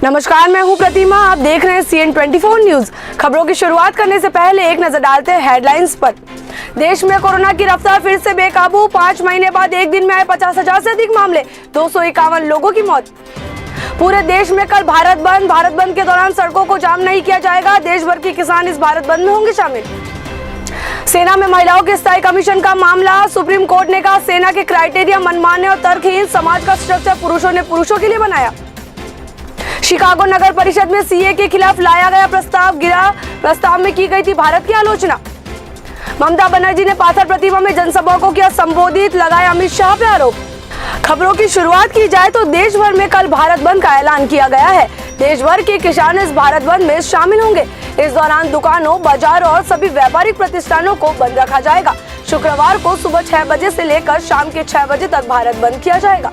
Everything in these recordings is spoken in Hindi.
नमस्कार, मैं हूं प्रतिमा। आप देख रहे हैं CN24 न्यूज। खबरों की शुरुआत करने से पहले एक नजर डालते हैं हेडलाइंस पर। देश में कोरोना की रफ्तार फिर से बेकाबू। 5 महीने बाद एक दिन में आए 50,000 से अधिक मामले, 251 लोगों की मौत। पूरे देश में कल भारत बंद के दौरान सड़कों को जाम नहीं किया जाएगा। देश भर के किसान इस भारत बंद में होंगे शामिल। सेना में महिलाओं के स्थायी कमीशन का मामला। सुप्रीम कोर्ट ने कहा सेना के क्राइटेरिया मनमाने और तर्कहीन। समाज का स्ट्रक्चर पुरुषों ने पुरुषों के लिए बनाया। शिकागो नगर परिषद में CA के खिलाफ लाया गया प्रस्ताव गिरा। प्रस्ताव में की गई थी भारत की आलोचना। ममता बनर्जी ने पाथर प्रतिमा में जनसभा को किया संबोधित, लगाया अमित शाह पे आरोप। खबरों की शुरुआत की जाए तो देश भर में कल भारत बंद का ऐलान किया गया है। देश भर के किसान इस भारत बंद में शामिल होंगे। इस दौरान दुकानों, बाजारों और सभी व्यापारिक प्रतिष्ठानों को बंद रखा जाएगा। शुक्रवार को सुबह 6 बजे से लेकर शाम के 6 बजे तक भारत बंद किया जाएगा।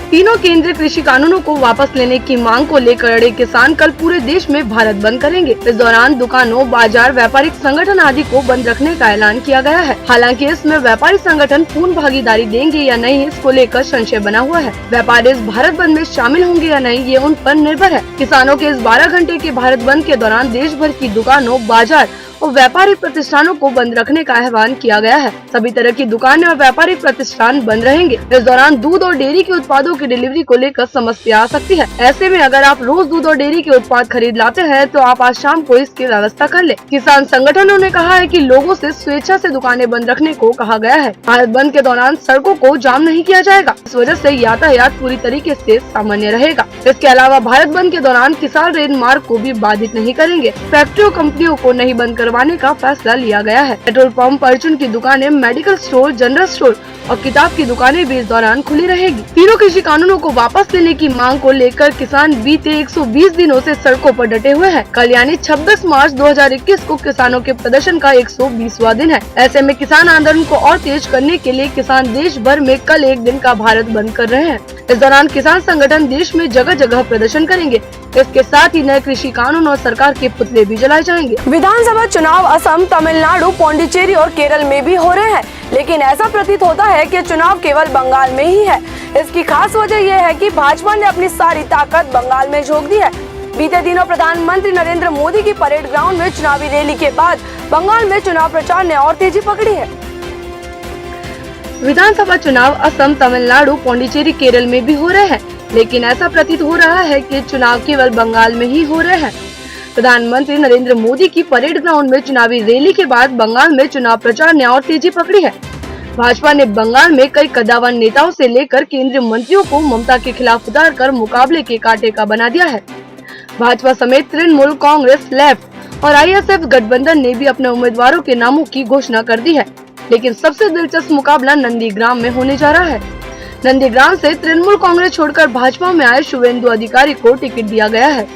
तीनों केंद्रीय कृषि कानूनों को वापस लेने की मांग को लेकर अड़े किसान कल पूरे देश में भारत बंद करेंगे। इस दौरान दुकानों, बाजार, व्यापारिक संगठन आदि को बंद रखने का ऐलान किया गया है। हालांकि इसमें व्यापारी संगठन पूर्ण भागीदारी देंगे या नहीं, इसको लेकर संशय बना हुआ है। व्यापारी इस भारत बंद में शामिल होंगे या नहीं, ये उन पर निर्भर है। किसानों के इस 12 घंटे के भारत बंद के दौरान देश भर की दुकानों, बाजार और व्यापारिक प्रतिष्ठानों को बंद रखने का आह्वान किया गया है। सभी तरह की दुकानें और व्यापारिक प्रतिष्ठान बंद रहेंगे। इस दौरान दूध और डेयरी के उत्पादों की डिलीवरी को लेकर समस्या आ सकती है। ऐसे में अगर आप रोज दूध और डेयरी के उत्पाद खरीद लाते हैं तो आप आज शाम को इसकी व्यवस्था कर ले। किसान संगठनों ने कहा है कि लोगों से स्वेच्छा से दुकानें बंद रखने को कहा गया है। भारत बंद के दौरान सड़कों को जाम नहीं किया जाएगा। इस वजह से यातायात पूरी तरीके से सामान्य रहेगा। इसके अलावा भारत बंद के दौरान किसान रेल मार्ग को भी बाधित नहीं करेंगे। फैक्ट्रियों, कंपनियों को नहीं बंद करवाने का फैसला लिया गया है। पेट्रोल पंप, परचून की दुकानें, मेडिकल स्टोर, जनरल स्टोर और किताब की दुकानें भी इस दौरान खुली रहेगी। तीनों कृषि कानूनों को वापस लेने की मांग को लेकर किसान बीते 120 दिनों से सड़कों पर डटे हुए हैं। कल यानी 26 मार्च 2021 को किसानों के प्रदर्शन का 120वां दिन है। ऐसे में किसान आंदोलन को और तेज करने के लिए किसान देश भर में कल एक दिन का भारत बंद कर रहे हैं। इस दौरान किसान संगठन देश में जगह जगह प्रदर्शन करेंगे। इसके साथ ही नए कृषि कानून और सरकार के पुतले भी जलाए जाएंगे। विधानसभा चुनाव असम, तमिलनाडु, पौंडीचेरी और केरल में भी हो रहे हैं, लेकिन ऐसा प्रतीत होता है कि चुनाव केवल बंगाल में ही है। इसकी खास वजह यह है कि भाजपा ने अपनी सारी ताकत बंगाल में झोंक दी है। बीते दिनों प्रधानमंत्री नरेंद्र मोदी की परेड ग्राउंड में चुनावी रैली के बाद बंगाल में चुनाव प्रचार ने और तेजी पकड़ी है। विधानसभा चुनाव असम, तमिलनाडु, पौंडीचेरी, केरल में भी हो रहे हैं, लेकिन ऐसा प्रतीत हो रहा है कि चुनाव केवल बंगाल में ही हो रहे हैं। प्रधानमंत्री नरेंद्र मोदी की परेड ग्राउंड में चुनावी रैली के बाद बंगाल में चुनाव प्रचार ने और तेजी पकड़ी है। भाजपा ने बंगाल में कई कद्दावर नेताओं से लेकर केंद्रीय मंत्रियों को ममता के खिलाफ उतारकर मुकाबले के कांटे का बना दिया है। भाजपा समेत तृणमूल कांग्रेस, लेफ्ट और ISF गठबंधन ने भी अपने उम्मीदवारों के नामों की घोषणा कर दी है, लेकिन सबसे दिलचस्प मुकाबला नंदीग्राम में होने जा रहा है। नंदीग्राम से तृणमूल कांग्रेस छोड़कर भाजपा में आए शुवेंदु अधिकारी को टिकट दिया गया है।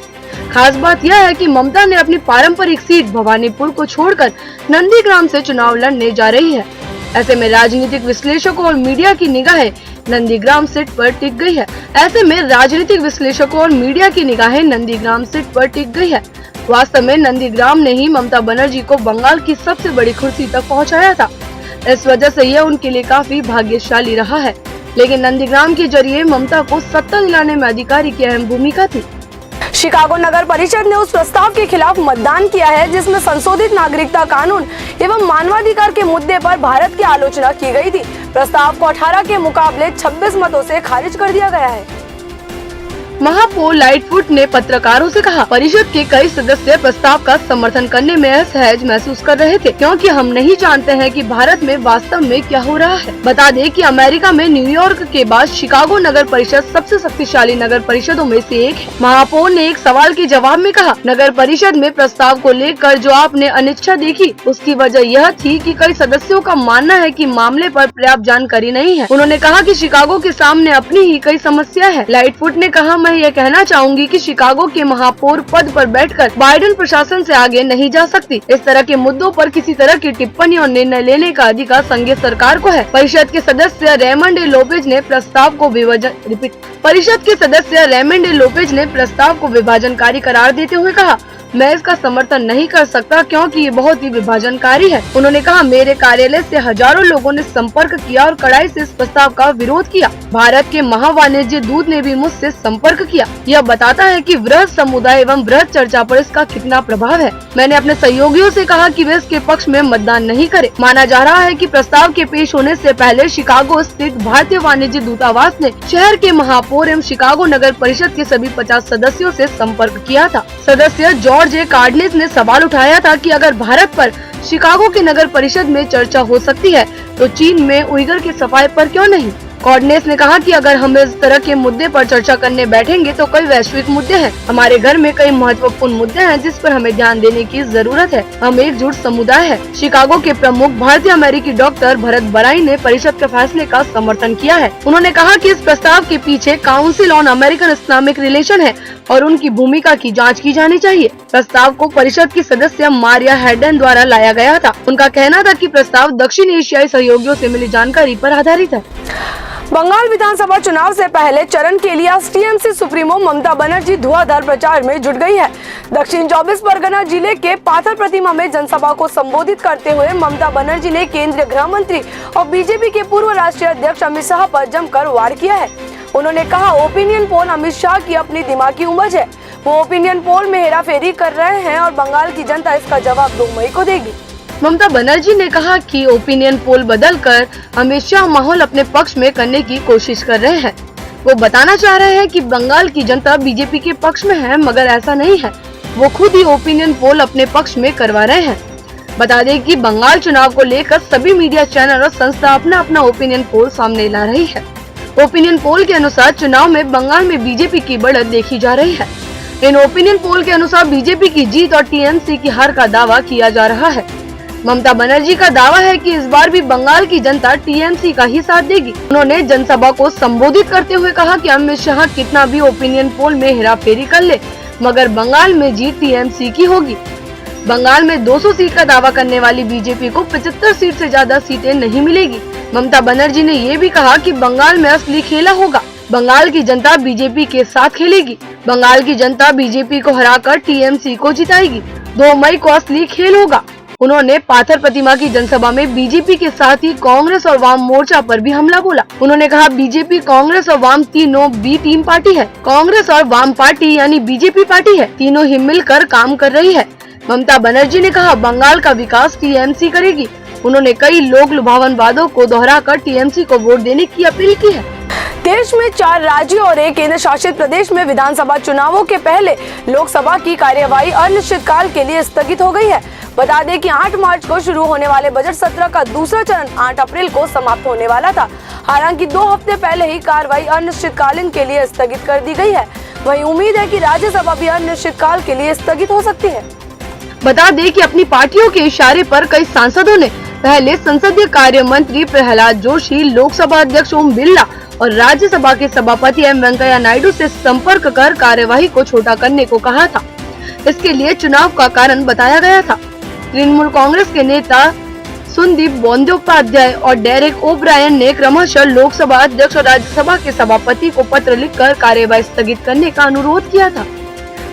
खास बात यह है कि ममता ने अपनी पारंपरिक सीट भवानीपुर को छोड़कर नंदीग्राम से चुनाव लड़ने जा रही है। ऐसे में राजनीतिक विश्लेषकों और मीडिया की निगाहें नंदीग्राम सीट पर टिक गई है। वास्तव में नंदीग्राम ने ही ममता बनर्जी को बंगाल की सबसे बड़ी कुर्सी तक पहुंचाया था। इस वजह से यह उनके लिए काफी भाग्यशाली रहा है। लेकिन नंदीग्राम के जरिए ममता को सत्ता दिलाने में अधिकारी की अहम भूमिका थी। शिकागो नगर परिषद ने उस प्रस्ताव के खिलाफ मतदान किया है जिसमें संशोधित नागरिकता कानून एवं मानवाधिकार के मुद्दे पर भारत की आलोचना की गई थी। प्रस्ताव को 18 के मुकाबले 26 मतों से खारिज कर दिया गया है। महापौर लाइटफुट ने पत्रकारों से कहा, परिषद के कई सदस्य प्रस्ताव का समर्थन करने में असहज महसूस कर रहे थे, क्योंकि हम नहीं जानते हैं कि भारत में वास्तव में क्या हो रहा है। बता दें कि अमेरिका में न्यूयॉर्क के बाद शिकागो नगर परिषद सबसे शक्तिशाली नगर परिषदों में से एक है। महापौर ने एक सवाल के जवाब में कहा, नगर परिषद में प्रस्ताव को लेकर जो आपने अनिच्छा देखी, उसकी वजह यह थी कि कई सदस्यों का मानना है कि मामले पर पर्याप्त जानकारी नहीं है। उन्होंने कहा कि शिकागो के सामने अपनी ही कई समस्या है। लाइटफुट ने कहा, मैं यह कहना चाहूंगी कि शिकागो के महापौर पद पर बैठकर बाइडेन प्रशासन से आगे नहीं जा सकती। इस तरह के मुद्दों पर किसी तरह की टिप्पणी और निर्णय लेने का अधिकार संघीय सरकार को है। परिषद के सदस्य रेमंड ए लोपेज ने प्रस्ताव को विभाजनकारी करार देते हुए कहा, मैं इसका समर्थन नहीं कर सकता क्योंकि ये बहुत ही विभाजनकारी है। उन्होंने कहा, मेरे कार्यालय से हजारों लोगों ने संपर्क किया और कड़ाई से इस प्रस्ताव का विरोध किया। भारत के महावाणिज्य दूत ने भी मुझसे संपर्क किया। यह बताता है कि वृहद समुदाय एवं वृहद चर्चा पर इसका कितना प्रभाव है। मैंने अपने सहयोगियों से कहा कि वे इसके पक्ष में मतदान नहीं करें। माना जा रहा है कि प्रस्ताव के पेश होने से पहले शिकागो स्थित भारतीय वाणिज्य दूतावास ने शहर के महापौर एवं शिकागो नगर परिषद के सभी 50 सदस्यों से संपर्क किया था। सदस्य जॉर्ज ए. कार्डनेस ने सवाल उठाया था कि अगर भारत पर शिकागो के नगर परिषद में चर्चा हो सकती है तो चीन में उइगर की सफाई पर क्यों नहीं। कार्डनेस ने कहा कि अगर हम इस तरह के मुद्दे पर चर्चा करने बैठेंगे तो कई वैश्विक मुद्दे हैं। हमारे घर में कई महत्वपूर्ण मुद्दे हैं जिस पर हमें ध्यान देने की जरूरत है। हम एकजुट समुदाय है। शिकागो के प्रमुख भारतीय अमेरिकी डॉक्टर भरत बराई ने परिषद के फैसले का समर्थन किया है। उन्होंने कहा कि इस प्रस्ताव के पीछे council on American Islamic relation है और उनकी भूमिका की जाँच की जानी चाहिए। प्रस्ताव को परिषद की सदस्य मारिया हेडन द्वारा लाया गया था। उनका कहना था कि प्रस्ताव दक्षिण एशियाई सहयोगियों से मिली जानकारी पर आधारित है। बंगाल विधानसभा चुनाव से पहले चरण के लिए टीएमसी सुप्रीमो ममता बनर्जी धुआंधार प्रचार में जुट गई है। दक्षिण 24 परगना जिले के पाथर प्रतिमा में जनसभा को संबोधित करते हुए ममता बनर्जी ने केंद्रीय गृह मंत्री और बीजेपी के पूर्व राष्ट्रीय अध्यक्ष अमित शाह पर जमकर वार किया है। उन्होंने कहा, ओपिनियन पोल अमित शाह की अपनी दिमागी उमज है। वो ओपिनियन पोल में हेराफेरी कर रहे हैं और बंगाल की जनता इसका जवाब 2 मई को देगी। ममता बनर्जी ने कहा कि ओपिनियन पोल बदलकर अमित शाह माहौल अपने पक्ष में करने की कोशिश कर रहे हैं। वो बताना चाह रहे हैं कि बंगाल की जनता बीजेपी के पक्ष में है, मगर ऐसा नहीं है। वो खुद ही ओपिनियन पोल अपने पक्ष में करवा रहे हैं। बता दें कि बंगाल चुनाव को लेकर सभी मीडिया चैनल और संस्था अपना अपना ओपिनियन पोल सामने ला रही है। ओपिनियन पोल के अनुसार चुनाव में बंगाल में बीजेपी की बढ़त देखी जा रही है। इन ओपिनियन पोल के अनुसार बीजेपी की जीत और टीएमसी की हार का दावा किया जा रहा है। ममता बनर्जी का दावा है कि इस बार भी बंगाल की जनता टीएमसी का ही साथ देगी। उन्होंने जनसभा को संबोधित करते हुए कहा कि अमित शाह कितना भी ओपिनियन पोल में हेराफेरी कर ले, मगर बंगाल में जीत टीएमसी की होगी। बंगाल में 200 सीट का दावा करने वाली बीजेपी को 75 सीट से ज्यादा सीटें नहीं मिलेगी। ममता बनर्जी ने ये भी कहा कि बंगाल में असली खेला होगा। बंगाल की जनता बीजेपी के साथ खेलेगी। बंगाल की जनता बीजेपी को हराकर टीएमसी को जिताएगी। 2 मई को असली खेल होगा। उन्होंने पाथर प्रतिमा की जनसभा में बीजेपी के साथ ही कांग्रेस और वाम मोर्चा पर भी हमला बोला। उन्होंने कहा, बीजेपी, कांग्रेस और वाम तीनों बी टीम पार्टी है। कांग्रेस और वाम पार्टी यानी बीजेपी पार्टी है। तीनों ही मिलकर काम कर रही है। ममता बनर्जी ने कहा, बंगाल का विकास टीएमसी करेगी। उन्होंने कई लोक लुभावन वादों को दोहराकर टीएमसी को वोट देने की अपील की है। देश में 4 राज्यों और 1 केंद्र शासित प्रदेश में विधानसभा चुनावों के पहले लोकसभा की कार्यवाही अनिश्चितकाल के लिए स्थगित हो गई है। बता दें कि 8 मार्च को शुरू होने वाले बजट सत्र का दूसरा चरण 8 अप्रैल को समाप्त होने वाला था। हालांकि 2 हफ्ते पहले ही कार्रवाई अनिश्चितकालीन के लिए स्थगित कर दी गई है। वहीं उम्मीद है कि राज्यसभा भी अनिश्चितकाल के लिए स्थगित हो सकती है। बता दें कि अपनी पार्टियों के इशारे पर कई सांसदों ने पहले संसदीय कार्य मंत्री प्रहलाद जोशी, लोकसभा अध्यक्ष ओम बिरला और राज्यसभा के सभापति एम वेंकैया नायडू से संपर्क कर कार्यवाही को छोटा करने को कहा था। इसके लिए चुनाव का कारण बताया गया था। तृणमूल कांग्रेस के नेता सुदीप बंदोपाध्याय और डेरेक ओब्रायन ने क्रमशः लोकसभा अध्यक्ष और राज्यसभा के सभापति को पत्र लिखकर कार्यवाही स्थगित करने का अनुरोध किया था।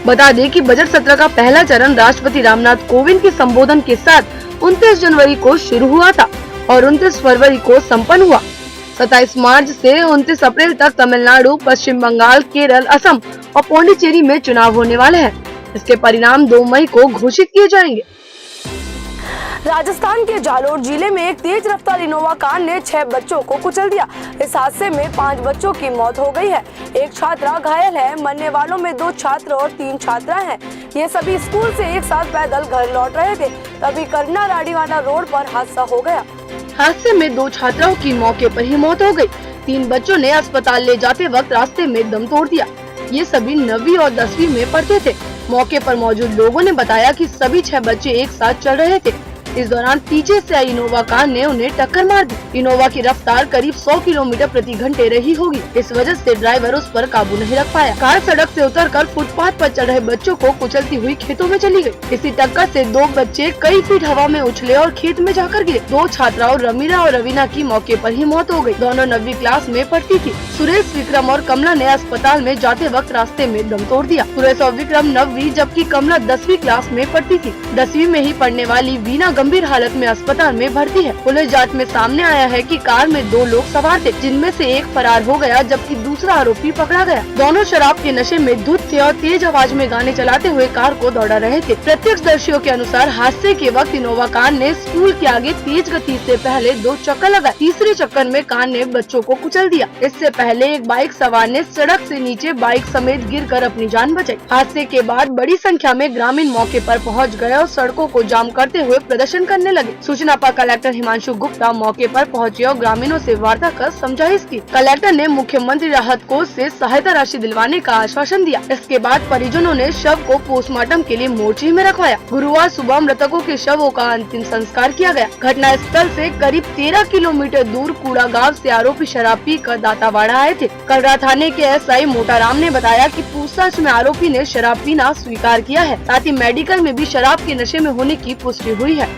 बता दें कि बजट सत्र का पहला चरण राष्ट्रपति रामनाथ कोविंद के संबोधन के साथ 29 जनवरी को शुरू हुआ था और 29 फरवरी को संपन्न हुआ। 27 मार्च से 29 अप्रैल तक तमिलनाडु, पश्चिम बंगाल, केरल, असम और पौंडीचेरी में चुनाव होने वाले हैं। इसके परिणाम 2 मई को घोषित किए जाएंगे। राजस्थान के जालोर जिले में एक तेज रफ्तार इनोवा कार ने 6 बच्चों को कुचल दिया। इस हादसे में 5 बच्चों की मौत हो गई है। एक छात्रा घायल है। मरने वालों में 2 छात्र और 3 छात्राएं हैं। ये सभी स्कूल से एक साथ पैदल घर लौट रहे थे, तभी करना राडीवाना रोड पर हादसा हो गया। हादसे में 2 छात्राओं की मौके पर ही मौत हो गई। 3 बच्चों ने अस्पताल ले जाते वक्त रास्ते में दम तोड़ दिया। ये सभी 9वीं और 10वीं में पढ़ते थे। मौके पर मौजूद लोगों ने बताया कि सभी 6 बच्चे एक साथ चल रहे थे। इस दौरान पीछे से आई इनोवा कार ने उन्हें टक्कर मार दी। इनोवा की रफ्तार करीब 100 किलोमीटर प्रति घंटे रही होगी। इस वजह से ड्राइवर उस पर काबू नहीं रख पाया। कार सड़क से उतरकर फुटपाथ पर चल रहे बच्चों को कुचलती हुई खेतों में चली गई। इसी टक्कर से 2 बच्चे कई फीट हवा में उछले और खेत में जाकर गिरे। 2 छात्राओं रमीना और रवीना की मौके पर ही मौत हो गई। दोनों 9वीं क्लास में पढ़ती थी। सुरेश, विक्रम और कमला ने अस्पताल में जाते वक्त रास्ते में दम तोड़ दिया। सुरेश और विक्रम 9वीं जबकि कमला 10वीं क्लास में पढ़ती थी। 10वीं में ही पढ़ने वाली वीना गंभीर हालत में अस्पताल में भर्ती है। पुलिस जांच में सामने आया है कि कार में 2 लोग सवार थे, जिनमें से एक फरार हो गया जबकि दूसरा आरोपी पकड़ा गया। दोनों शराब के नशे में धुत थे और तेज आवाज में गाने चलाते हुए कार को दौड़ा रहे थे। प्रत्यक्षदर्शियों के अनुसार हादसे के वक्त इनोवा कार ने स्कूल के आगे तेज गति से पहले 2 चक्कर लगाए। तीसरे चक्कर में कार ने बच्चों को कुचल दिया। इससे पहले एक बाइक सवार ने सड़क से नीचे बाइक समेत गिरकर अपनी जान बचाई। हादसे के बाद बड़ी संख्या में ग्रामीण मौके पर पहुंच गए और सड़कों को जाम करते हुए प्रदर्शन करने लगे। सूचना पर कलेक्टर हिमांशु गुप्ता मौके पर पहुंचे और ग्रामीणों से वार्ता कर समझाइश की। कलेक्टर ने मुख्यमंत्री राहत कोष से सहायता राशि दिलवाने का आश्वासन दिया। इसके बाद परिजनों ने शव को पोस्टमार्टम के लिए मोर्चे में रखवाया। गुरुवार सुबह मृतकों के शवों का अंतिम संस्कार किया गया। घटना स्थल से करीब 13 किलोमीटर दूर कूड़ा गांव से आरोपी शराब पी कर दातावाड़ा आए थे। कलरा थाने के एसआई मोटाराम ने बताया कि पूछताछ में आरोपी ने शराब पीना स्वीकार किया है। साथ ही मेडिकल में भी शराब के नशे में होने की पुष्टि हुई है।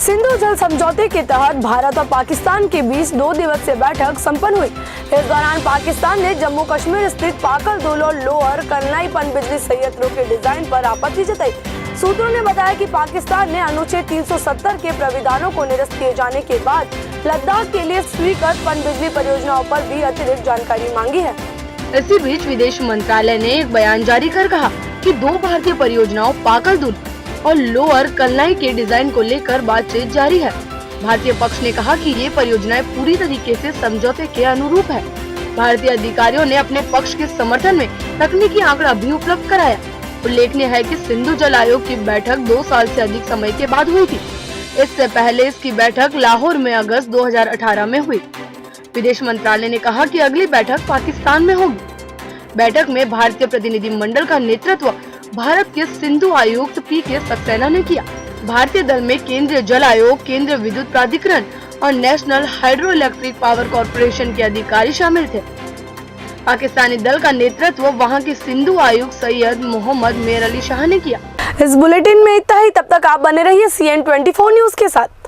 सिंधु जल समझौते के तहत भारत और पाकिस्तान के बीच 2 दिवसीय बैठक संपन्न हुई। इस दौरान पाकिस्तान ने जम्मू कश्मीर स्थित पाकल दुल और लोअर कलनाई पनबिजली संयंत्रों के डिजाइन पर आपत्ति जताई। सूत्रों ने बताया कि पाकिस्तान ने अनुच्छेद 370 के प्राविधानों को निरस्त किए जाने के बाद लद्दाख के लिए स्वीकृत पनबिजली परियोजनाओं पर भी अतिरिक्त जानकारी मांगी है। इसी बीच विदेश मंत्रालय ने एक बयान जारी कर कहा कि 2 भारतीय परियोजनाओं पाकल दुल और लोअर कलनाई के डिजाइन को लेकर बातचीत जारी है। भारतीय पक्ष ने कहा कि ये परियोजनाएं पूरी तरीके से समझौते के अनुरूप है। भारतीय अधिकारियों ने अपने पक्ष के समर्थन में तकनीकी आंकड़ा भी उपलब्ध कराया। उल्लेखनीय है कि सिंधु जल आयोग की बैठक 2 साल से अधिक समय के बाद हुई थी। इससे पहले इसकी बैठक लाहौर में अगस्त 2018 में हुई। विदेश मंत्रालय ने कहा कि अगली बैठक पाकिस्तान में होगी। बैठक में भारतीय प्रतिनिधि मंडल का नेतृत्व भारत के सिंधु आयुक्त पीके सक्सेना ने किया। भारतीय दल में केंद्रीय जल आयोग, केंद्रीय विद्युत प्राधिकरण और national hydro electric power corporation के अधिकारी शामिल थे। पाकिस्तानी दल का नेतृत्व वहां के सिंधु आयुक्त सैयद मोहम्मद मेर अली शाह ने किया। इस बुलेटिन में इतना ही। तब तक आप बने रहिए CN24 न्यूज के साथ।